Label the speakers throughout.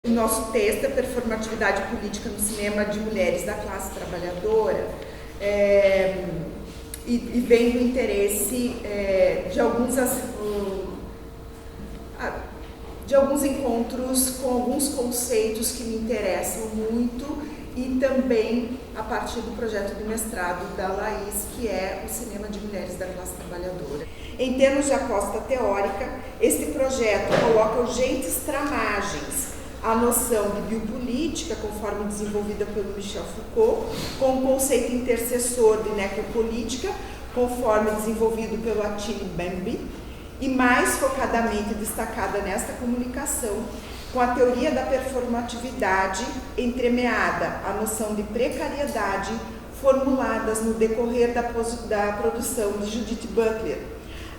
Speaker 1: O nosso texto é Performatividade Política no Cinema de Mulheres da Classe Trabalhadora, e vem do interesse de alguns encontros com alguns conceitos que me interessam muito, e também a partir do projeto de mestrado da Laís, que é o Cinema de Mulheres da Classe Trabalhadora. Em termos de aposta teórica, este projeto coloca urgentes tramagens a noção de biopolítica, conforme desenvolvida pelo Michel Foucault, com o conceito intercessor de necropolítica, conforme desenvolvido pelo Attila Mbembe, e mais focadamente destacada nesta comunicação, com a teoria da performatividade entremeada à noção de precariedade formuladas no decorrer da produção de Judith Butler,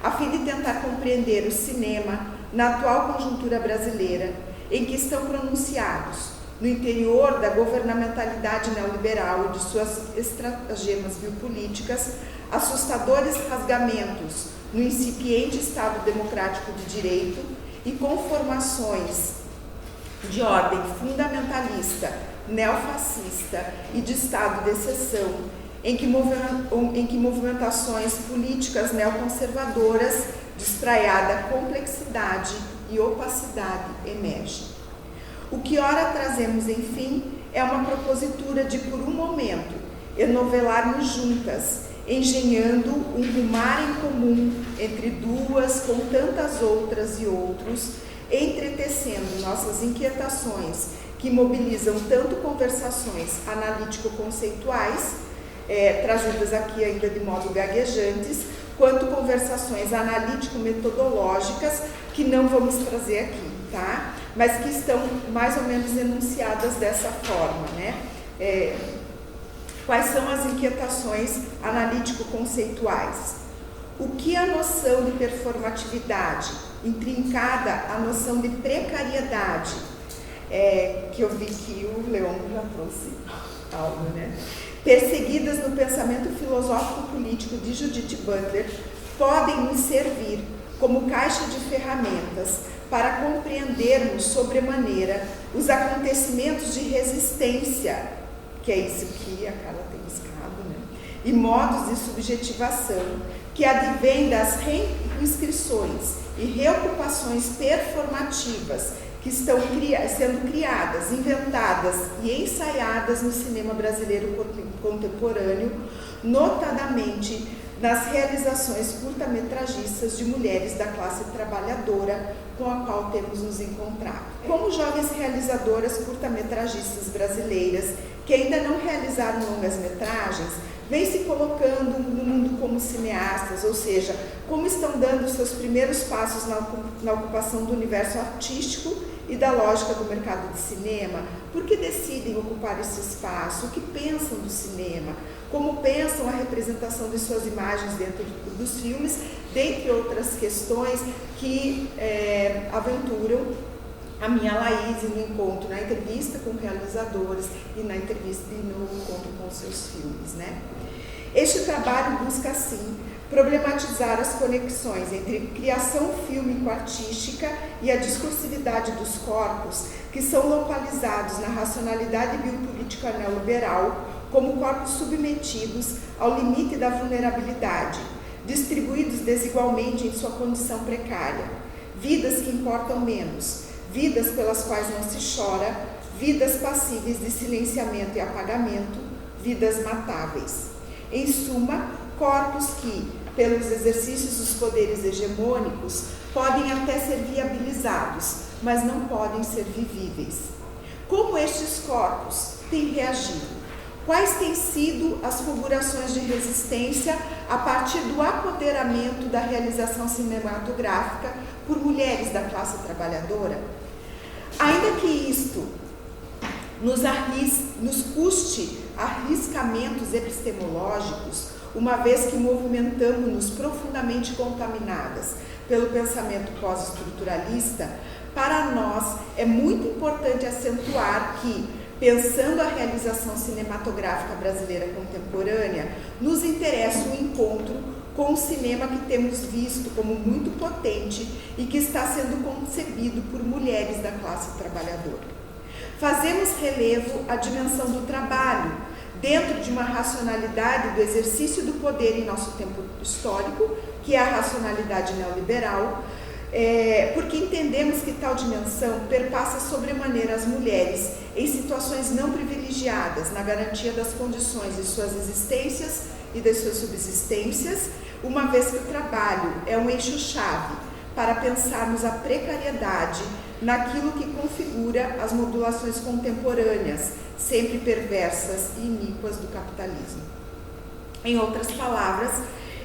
Speaker 1: a fim de tentar compreender o cinema na atual conjuntura brasileira, em que estão pronunciados, no interior da governamentalidade neoliberal e de suas estratagemas biopolíticas, assustadores rasgamentos no incipiente Estado democrático de direito e conformações de ordem fundamentalista, neofascista e de Estado de exceção, em que movimentações políticas neoconservadoras de espraiada complexidade e opacidade emergem. O que ora trazemos, enfim, é uma propositura de, por um momento, enovelarmos juntas, engenhando um rumar em comum entre duas com tantas outras e outros, entretecendo nossas inquietações que mobilizam tanto conversações analítico-conceituais, trazidas aqui ainda de modo gaguejantes, quanto conversações analítico-metodológicas que não vamos trazer aqui, tá? Mas que estão mais ou menos enunciadas dessa forma, né? Quais são as inquietações analítico-conceituais? O que a noção de performatividade, intrincada à noção de precariedade, que eu vi que o Leandro já trouxe algo, né? Perseguidas no pensamento filosófico-político de Judith Butler, podem nos servir como caixa de ferramentas para compreendermos sobremaneira os acontecimentos de resistência, que é isso que a Carla tem buscado, né? E modos de subjetivação que advêm das reinscrições e reocupações performativas que estão sendo criadas, inventadas e ensaiadas no cinema brasileiro contemporâneo, notadamente nas realizações curta-metragistas de mulheres da classe trabalhadora com a qual temos nos encontrado. Como jovens realizadoras curta-metragistas brasileiras que ainda não realizaram longas-metragens, vêm se colocando no mundo como cineastas, ou seja, como estão dando seus primeiros passos na ocupação do universo artístico e da lógica do mercado de cinema, por que decidem ocupar esse espaço, o que pensam do cinema, como pensam a representação de suas imagens dentro dos filmes, dentre outras questões que aventuram a minha Laís no encontro, na entrevista com realizadores e na entrevista e no encontro com seus filmes, né? Este trabalho busca, assim, problematizar as conexões entre criação fílmico-artística e a discursividade dos corpos, que são localizados na racionalidade biopolítica neoliberal como corpos submetidos ao limite da vulnerabilidade, distribuídos desigualmente em sua condição precária, vidas que importam menos, vidas pelas quais não se chora, vidas passíveis de silenciamento e apagamento, vidas matáveis. Em suma, corpos que, pelos exercícios dos poderes hegemônicos, podem até ser viabilizados, mas não podem ser vivíveis. Como estes corpos têm reagido? Quais têm sido as fulgurações de resistência a partir do apoderamento da realização cinematográfica por mulheres da classe trabalhadora? Ainda que isto nos custe arriscamentos epistemológicos, uma vez que movimentamos-nos profundamente contaminadas pelo pensamento pós-estruturalista, para nós é muito importante acentuar que, pensando a realização cinematográfica brasileira contemporânea, nos interessa o encontro com o cinema que temos visto como muito potente e que está sendo concebido por mulheres da classe trabalhadora. Fazemos relevo à dimensão do trabalho, dentro de uma racionalidade do exercício do poder em nosso tempo histórico, que é a racionalidade neoliberal, porque entendemos que tal dimensão perpassa sobremaneira as mulheres em situações não privilegiadas, na garantia das condições de suas existências e das suas subsistências, uma vez que o trabalho é um eixo-chave para pensarmos a precariedade naquilo que configura as modulações contemporâneas, sempre perversas e iníquas do capitalismo. Em outras palavras,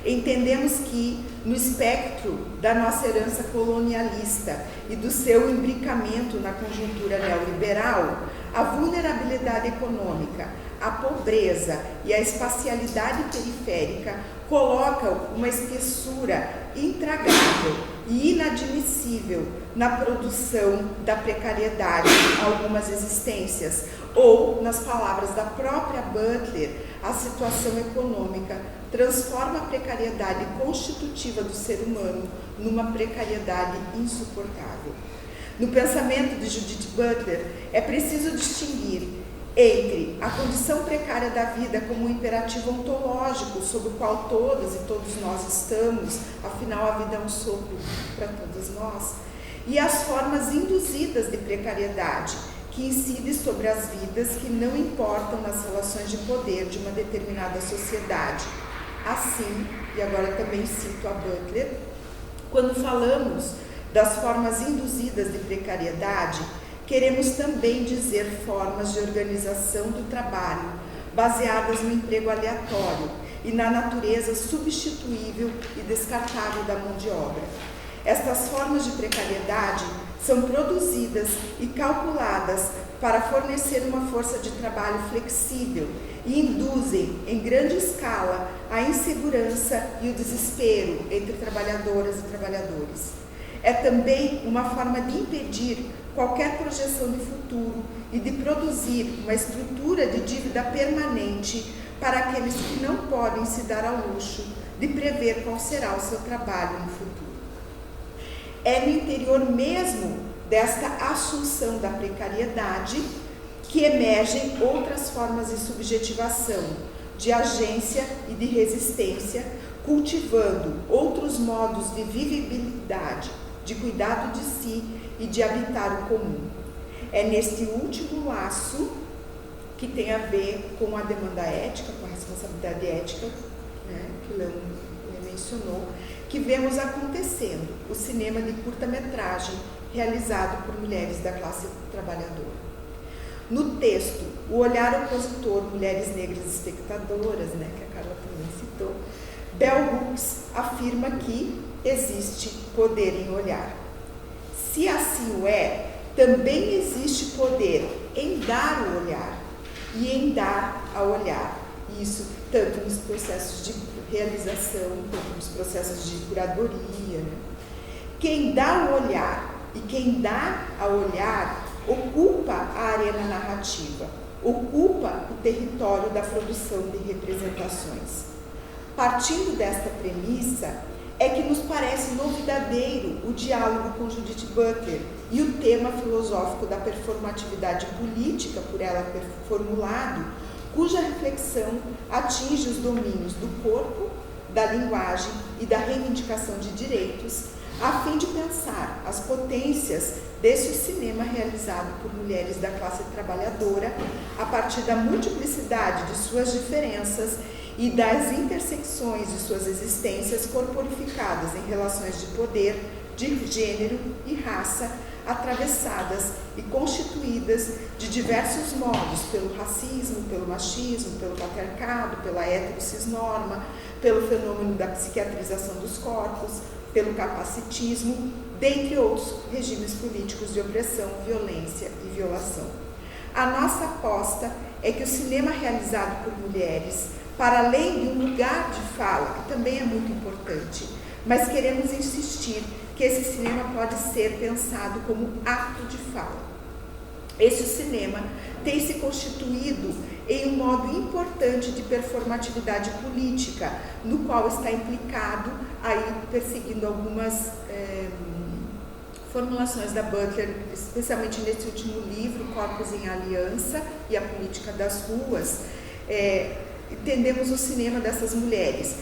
Speaker 1: entendemos que, no espectro da nossa herança colonialista e do seu imbricamento na conjuntura neoliberal, a vulnerabilidade econômica, a pobreza e a espacialidade periférica colocam uma espessura intragável e inadmissível na produção da precariedade em algumas existências, ou, nas palavras da própria Butler, a situação econômica transforma a precariedade constitutiva do ser humano numa precariedade insuportável. No pensamento de Judith Butler, é preciso distinguir entre a condição precária da vida como um imperativo ontológico sobre o qual todas e todos nós estamos, afinal a vida é um sopro para todos nós, e as formas induzidas de precariedade, que incidem sobre as vidas que não importam nas relações de poder de uma determinada sociedade. Assim, e agora também cito a Butler, quando falamos das formas induzidas de precariedade, queremos também dizer formas de organização do trabalho, baseadas no emprego aleatório e na natureza substituível e descartável da mão de obra. Estas formas de precariedade são produzidas e calculadas para fornecer uma força de trabalho flexível e induzem, em grande escala, a insegurança e o desespero entre trabalhadoras e trabalhadores. É também uma forma de impedir qualquer projeção de futuro e de produzir uma estrutura de dívida permanente para aqueles que não podem se dar ao luxo de prever qual será o seu trabalho no futuro. É no interior mesmo desta assunção da precariedade que emergem outras formas de subjetivação, de agência e de resistência, cultivando outros modos de vivibilidade, de cuidado de si e de habitar o comum. É neste último laço, que tem a ver com a demanda ética, com a responsabilidade ética, né, que Leon mencionou, que vemos acontecendo o cinema de curta-metragem realizado por mulheres da classe trabalhadora. No texto, o olhar opositor, Mulheres Negras Espectadoras, né, que a Carla também citou, Bell Hooks afirma que existe poder em olhar. Se assim o é, também existe poder em dar o olhar e em dar a olhar. Isso tanto nos processos de realização, quanto nos processos de curadoria. Né? Quem dá o olhar e quem dá a olhar ocupa a arena narrativa, ocupa o território da produção de representações. Partindo desta premissa, é que nos parece novidadeiro o diálogo com Judith Butler e o tema filosófico da performatividade política por ela formulado, cuja reflexão atinge os domínios do corpo, da linguagem e da reivindicação de direitos, a fim de pensar as potências desse cinema realizado por mulheres da classe trabalhadora a partir da multiplicidade de suas diferenças e das intersecções de suas existências corporificadas em relações de poder, de gênero e raça, atravessadas e constituídas de diversos modos pelo racismo, pelo machismo, pelo patriarcado, pela heterocisnorma, pelo fenômeno da psiquiatrização dos corpos, pelo capacitismo, dentre outros regimes políticos de opressão, violência e violação. A nossa aposta é que o cinema realizado por mulheres, para além de um lugar de fala, que também é muito importante, mas queremos insistir que esse cinema pode ser pensado como ato de fala. Esse cinema tem se constituído em um modo importante de performatividade política, no qual está implicado, aí perseguindo algumas formulações da Butler, especialmente nesse último livro, Corpos em Aliança e a Política das Ruas, entendemos o cinema dessas mulheres,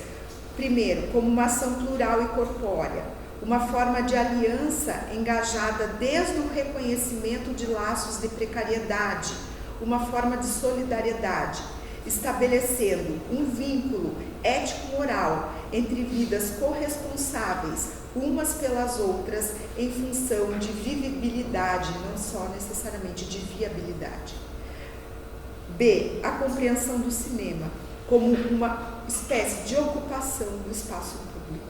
Speaker 1: primeiro, como uma ação plural e corpórea, uma forma de aliança engajada desde o reconhecimento de laços de precariedade, uma forma de solidariedade, estabelecendo um vínculo ético-moral entre vidas corresponsáveis umas pelas outras em função de vivibilidade, não só necessariamente de viabilidade. B. A compreensão do cinema como uma espécie de ocupação do espaço público.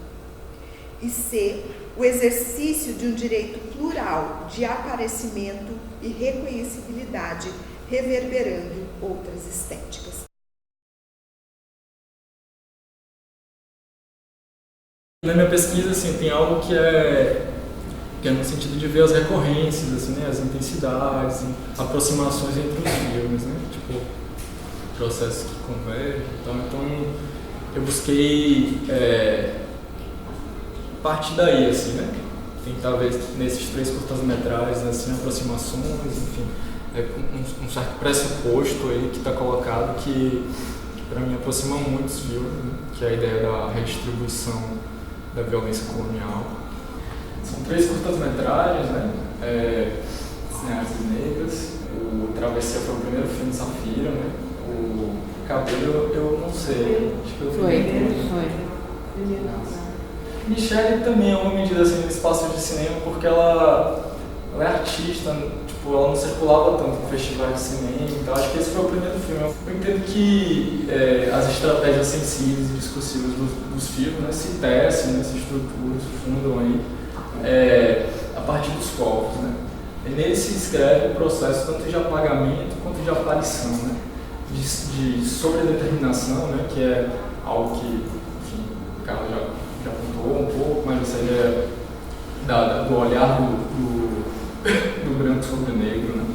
Speaker 1: E C. O exercício de um direito plural de aparecimento e reconhecibilidade, reverberando outras estéticas.
Speaker 2: Na minha pesquisa, assim, tem algo que é no sentido de ver as recorrências, assim, né, as intensidades, aproximações entre os filmes, né, tipo, processos que convergem. Então eu busquei partir daí, assim, né, tentar ver nesses 3 curtas-metragens, assim, aproximações, enfim, um certo pressuposto aí que está colocado que para mim aproxima muitos filmes, né, que é a ideia da redistribuição da violência colonial. São 3 curtas-metragens, né? Cineastas negras. O Travessia foi o primeiro filme de Safira, né? O Cabelo, eu não sei. Acho que eu
Speaker 3: Foi.
Speaker 2: Michelle também é uma medida assim, no espaço de cinema, porque ela é artista, tipo, ela não circulava tanto em festivais de cinema, então acho que esse foi o primeiro filme. Eu entendo que as estratégias sensíveis e discursivas dos filmes, né, se tecem, né, se estruturam, se fundam aí a partir dos corpos, né. E nele se escreve o processo tanto de apagamento quanto de aparição, né, de sobredeterminação, né, que é algo que, enfim, o Carlos já apontou um pouco, mas essa ideia do olhar do branco sobre o negro, né?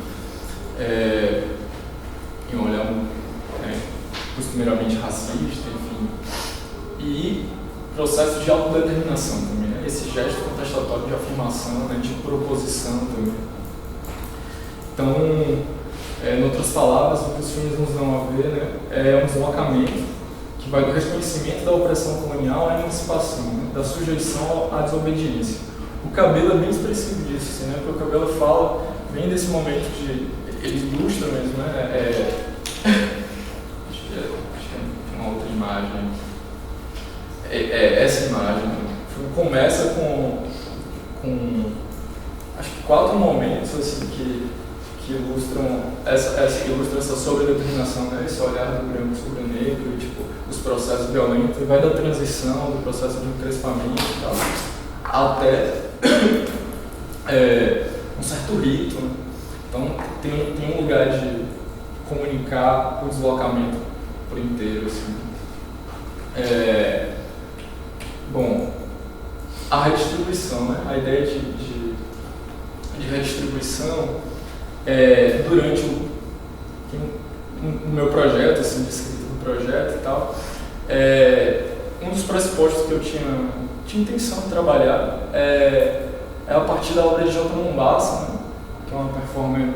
Speaker 2: E um olhar costumeiramente racista, enfim. E processo de autodeterminação também, né? Esse gesto contestatório de afirmação, né? De proposição também. Então, em outras palavras, o que os filmes nos dão a ver, né? É um deslocamento que vai do reconhecimento da opressão colonial à emancipação, né? Da sujeição à desobediência. O Cabelo é bem expressivo disso, assim, né? Porque o Cabelo fala bem desse momento de... Ele ilustra mesmo, né? Acho que é uma outra imagem. Essa imagem. O filme começa com acho que 4 momentos assim, que ilustram essa sobredeterminação, né? Esse olhar do branco sobre o negro, e, tipo, os processos violentos, e vai da transição, do processo de encrespamento e tal, até um certo rito, né? Então tem um lugar de comunicar o deslocamento por inteiro, assim. Bom, a redistribuição, né? A ideia de redistribuição durante o meu projeto, assim, de escrita do projeto e tal, um dos pressupostos que eu tinha intenção de trabalhar é a partir da obra de Jota Mombassa, né? Que é uma performer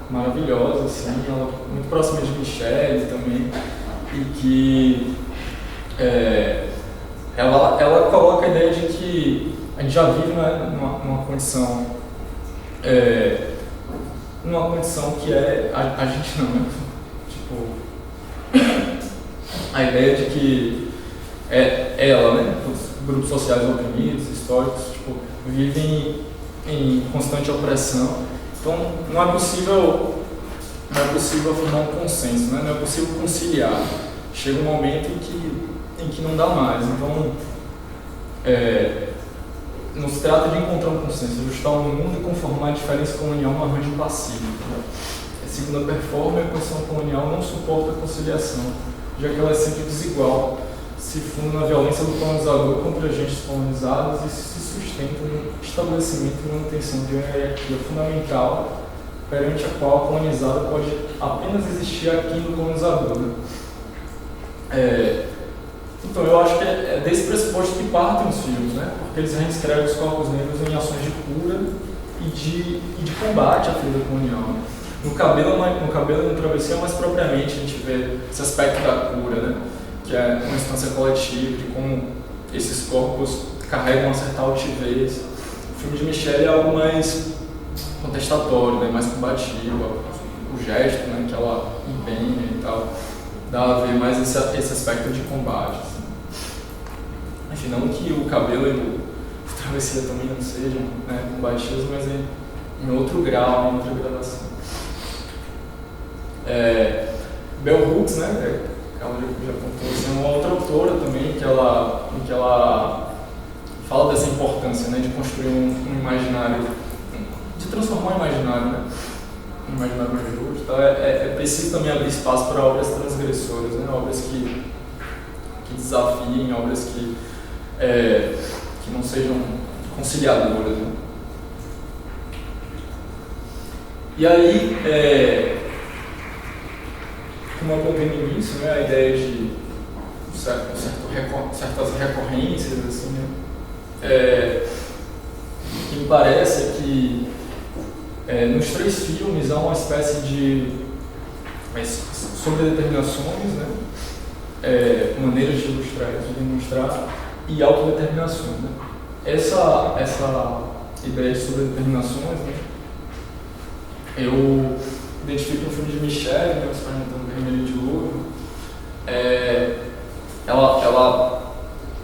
Speaker 2: maravilhosa, assim, ela muito próxima de Michelle também, e que ela coloca a ideia de que a gente já vive, né, numa condição que a gente não, né? Tipo, a ideia de que ela, né, os grupos sociais oprimidos, históricos, tipo, vivem em constante opressão. Então não é possível formar um consenso, né? Não é possível conciliar. Chega um momento em que não dá mais. Então não se trata de encontrar um consenso, ajustar o mundo e conformar a diferença colonial num arranjo passivo. Segundo a performance, a condição colonial não suporta a conciliação, já que ela é sempre desigual, se funda na violência do colonizador contra agentes colonizados e se sustenta no estabelecimento e manutenção de uma hierarquia fundamental perante a qual a colonizada pode apenas existir aqui no colonizador. Então eu acho que é desse pressuposto que partem os filmes, né? Porque eles reescrevem os corpos negros em ações de cura e de combate à ferida colonial. No cabelo e no travessia, mais propriamente, a gente vê esse aspecto da cura, né? Que é uma instância coletiva, de como esses corpos carregam uma certa altivez. O filme de Michelle é algo mais contestatório, né? Mais combativo, o gesto, né? Que ela empenha e tal, dá a ver mais esse aspecto de combate. Assim. Enfim, não que o cabelo e o travessia também não sejam, né, combativos, mas em outro grau, em outra gradação. Bell Hooks, né, ela já contou, assim, uma outra autora também, que ela fala dessa importância, né, de construir um imaginário, de transformar o imaginário, né, um imaginário mais justo. Então, é preciso também abrir espaço para obras transgressoras, né, obras que desafiem, obras que não sejam conciliadoras. Né. E aí, como eu contei no início, né, a ideia de certas recorrências, assim, né, que me parece que nos 3 filmes há uma espécie de sobredeterminações, né, maneiras de ilustrar, de demonstrar, e autodeterminações. Né. Essa ideia de sobredeterminações, né, eu identifico no filme de Michelle, né, Experimentando Vermelho de Ouro, ela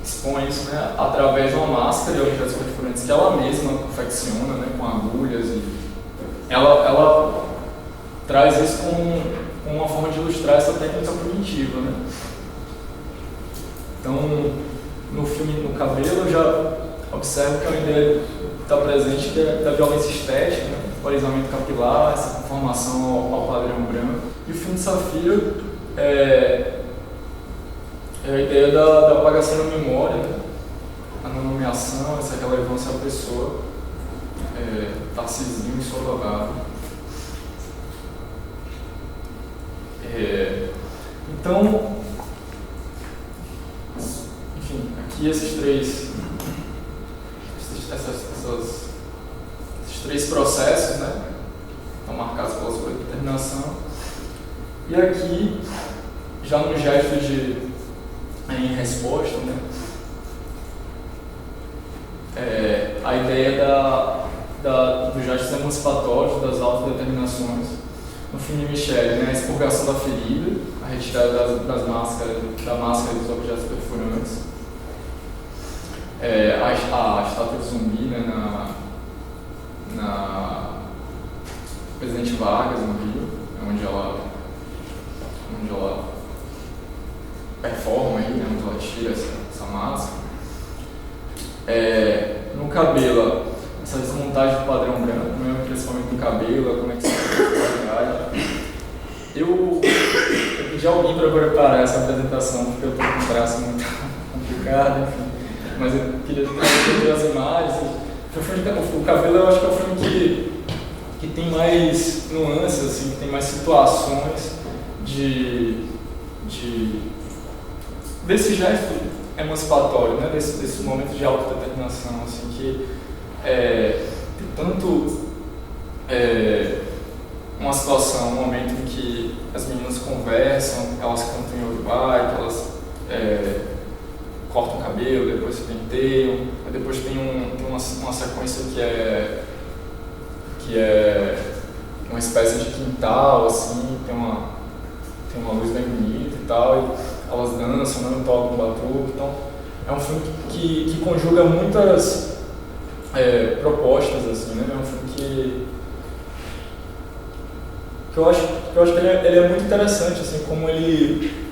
Speaker 2: expõe isso, né, através de uma máscara de objetos perfurantes que ela mesma confecciona, né, com agulhas, e ela traz isso como uma forma de ilustrar essa técnica primitiva. Né. Então, no filme No Cabelo, eu já observo que a ideia está presente da violência estética, né, o alisamento capilar, essa conformação ao padrão branco. E o filme de Safira é a ideia da apagação da memória, né? A não nomeação, essa relevância à pessoa, Tarcisinho e Soldado. Então, enfim, aqui esses 3 processos, né, estão marcados pela sua determinação. E aqui, já no gesto em resposta, né, a ideia dos gestos emancipatórios, das autodeterminações, no filme de Michelle, né, a expurgação da ferida, a retirada da máscara dos objetos perfurantes, a estátua de zumbi, né, na Presidente Vargas, no Rio, onde ela performa aí, né, onde ela tira essa máscara. No cabelo, essa desmontagem do padrão branco, né, principalmente no cabelo, a conexão com a qualidade. Eu pedi alguém para preparar essa apresentação, porque eu estou com um braço muito complicado, enfim. Mas eu queria trazer as imagens. O cabelo, eu acho que é o filme que tem mais nuances, assim, que tem mais situações desse gesto emancipatório, né? desse momento de autodeterminação, assim, que tem tanto uma situação, um momento em que as meninas conversam, elas cantam em Uruguai, que elas cortam o cabelo, depois se penteiam, depois tem uma sequência que é uma espécie de quintal, assim, tem uma luz bem bonita e tal, e elas dançam, né, tocam batuque. Então é um filme que conjuga muitas propostas, assim, né? É um filme que eu acho que ele é muito interessante, assim, como ele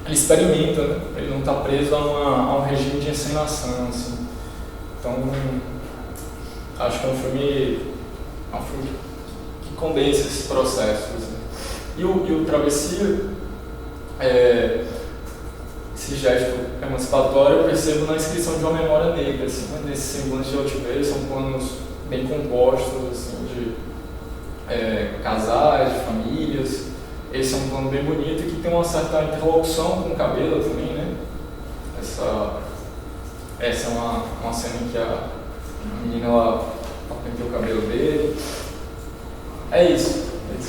Speaker 2: experimenta, né? Ele não está preso a um regime de encenação, assim. Então, acho que é um filme que condensa esses processos. Assim. E o Travessia, esse gesto emancipatório, eu percebo na inscrição de uma memória negra, assim, né? Nesse semblante de altivez, são planos bem compostos, assim, de casais, de famílias. Esse é um plano bem bonito e que tem uma certa interlocução com o cabelo também, né? Essa é uma cena em que a menina ela penteia o cabelo dele. É isso.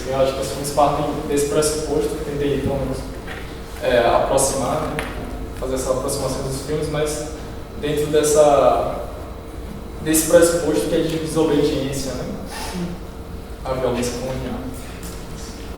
Speaker 2: Eu acho que os filmes partem desse pressuposto que eu tentei, pelo menos, aproximar, né? Fazer essa aproximação dos filmes, mas dentro desse pressuposto que é de desobediência, né? A violência colonial.